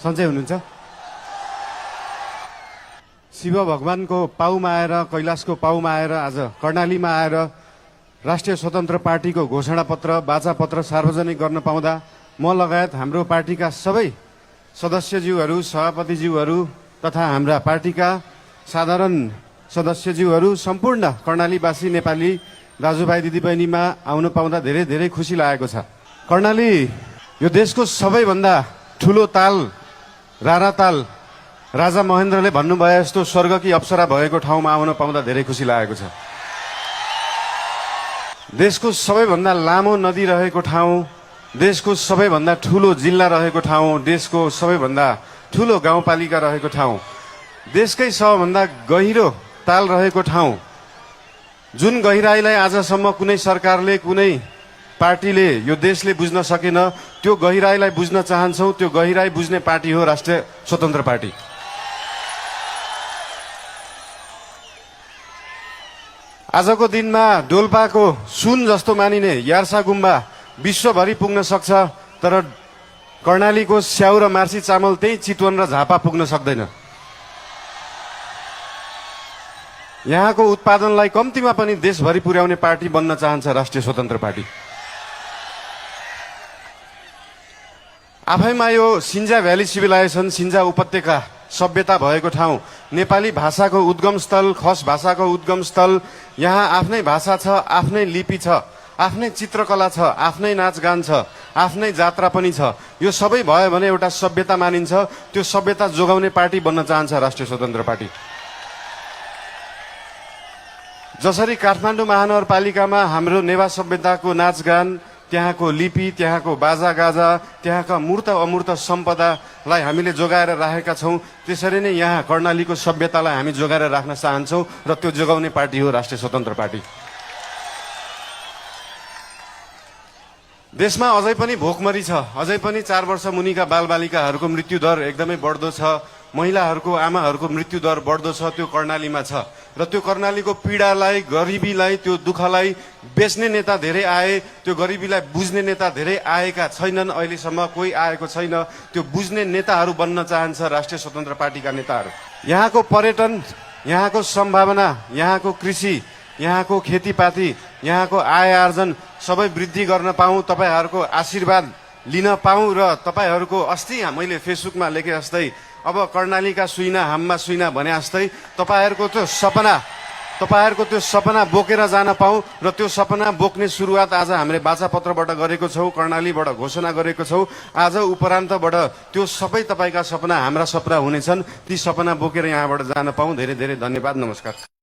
सन्चै हुनुहुन्छ? शिव भगवानको पाउमा आएर, कैलाशको पाउमा आएर, आज कर्णालीमा आएर राष्ट्रिय स्वतन्त्र पार्टीको घोषणापत्र, बाचापत्र सार्वजनिक गर्न पाउँदा म लगायत हाम्रो पार्टीका सबै सदस्यज्यूहरू, सभापतिज्यूहरू तथा हाम्रा पार्टीका साधारण सदस्यज्यूहरू, सम्पूर्ण कर्णालीवासी नेपाली दाजुभाइ दिदीबहिनीमा आउन पाउँदा धेरै धेरै खुसी लागेको छ। कर्णाली यो देशको सबैभन्दा ठुलो ताल, रारा ताल, राजा महेन्द्रले भन्नुभयो जस्तो स्वर्गकी अप्सरा भएको ठाउँमा आउन पाउँदा धेरै खुसी लागेको छ। देशको सबैभन्दा लामो नदी रहेको ठाउँ, देशको सबैभन्दा ठुलो जिल्ला रहेको ठाउँ, देशको सबैभन्दा ठुलो गाउँपालिका रहेको ठाउँ, देशकै सबभन्दा गहिरो ताल रहेको ठाउँ, जुन गहिराईलाई आजसम्म कुनै सरकारले, कुनै पार्टीले, यो देशले बुझ्न सकेन, त्यो गहिराईलाई बुझ्न चाहन्छौँ। त्यो गहिराई बुझ्ने पार्टी हो राष्ट्रिय स्वतन्त्र पार्टी। आजको दिनमा डोल्पाको सुन जस्तो मानिने यार्सा गुम्बा विश्वभरि पुग्न सक्छ, तर कर्णालीको स्याउ र मार्सी चामल त्यही चितवन र झापा पुग्न सक्दैन। यहाँको उत्पादनलाई कम्तीमा पनि देशभरि पुर्याउने पार्टी बन्न चाहन्छ राष्ट्रिय स्वतन्त्र पार्टी। आफैमा यो सिन्जा भ्याली सिभिलाइजेसन, सिन्जा उपत्यका सभ्यता भएको ठाउँ, नेपाली भाषाको उद्गम स्थल, खस भाषाको उद्गम स्थल, यहाँ आफ्नै भाषा छ, आफ्नै लिपि छ, आफ्नै चित्रकला छ, आफ्नै नाचगान छ, आफ्नै जात्रा पनि छ। यो सबै भयो भने एउटा सभ्यता मानिन्छ। त्यो सभ्यता जोगाउने पार्टी बन्न चाहन्छ राष्ट्रिय स्वतन्त्र पार्टी। जसरी काठमाडौँ महानगरपालिकामा हाम्रो नेवा सभ्यताको नाचगान, त्यहाँको लिपि, त्यहाँको बाजागाजा, त्यहाँका मूर्त अमूर्त सम्पदालाई हामीले जोगाएर राखेका छौँ, त्यसरी नै यहाँ कर्णालीको सभ्यतालाई हामी जोगाएर राख्न चाहन्छौँ र त्यो जोगाउने पार्टी हो राष्ट्रिय स्वतन्त्र पार्टी। देशमा अझै पनि भोकमरी छ, अझै पनि 4 वर्ष मुनिका बालबालिकाहरूको मृत्युदर एकदमै बढ्दो छ, महिलाहरूको, आमाहरूको मृत्युदर बढ्दो छ। त्यो कर्णालीमा छ र त्यो कर्णालीको पीडालाई, गरिबीलाई, त्यो दुःखलाई बेच्ने नेता धेरै आए, त्यो गरिबीलाई बुझ्ने नेता धेरै आएका छैनन्। अहिलेसम्म कोही आएको छैन। त्यो बुझ्ने नेताहरू बन्न चाहन्छ राष्ट्रिय स्वतन्त्र पार्टीका नेताहरू। यहाँको पर्यटन, यहाँको सम्भावना, यहाँको कृषि, यहाँको खेतीपाती, यहाँको आय आर्जन सबै वृद्धि गर्न पाऊँ, तपाईँहरूको आशीर्वाद लिन पाऊँ र तपाईँहरूको अस्ति मैले फेसबुकमा लेखे जस्तै अब कर्णालीका सुइना हाममा सुइना भने जस्तै तपाईँहरूको त्यो सपना बोकेर जान पाऊँ र त्यो सपना बोक्ने सुरुवात आज हामीले बाचापत्रबाट गरेको छौँ, कर्णालीबाट घोषणा गरेको छौँ। आज उपरान्तबाट त्यो सबै तपाईँका सपना हाम्रा सपना हुनेछन्। ती सपना बोकेर यहाँबाट जान पाऊँ। धेरै धेरै धन्यवाद। नमस्कार।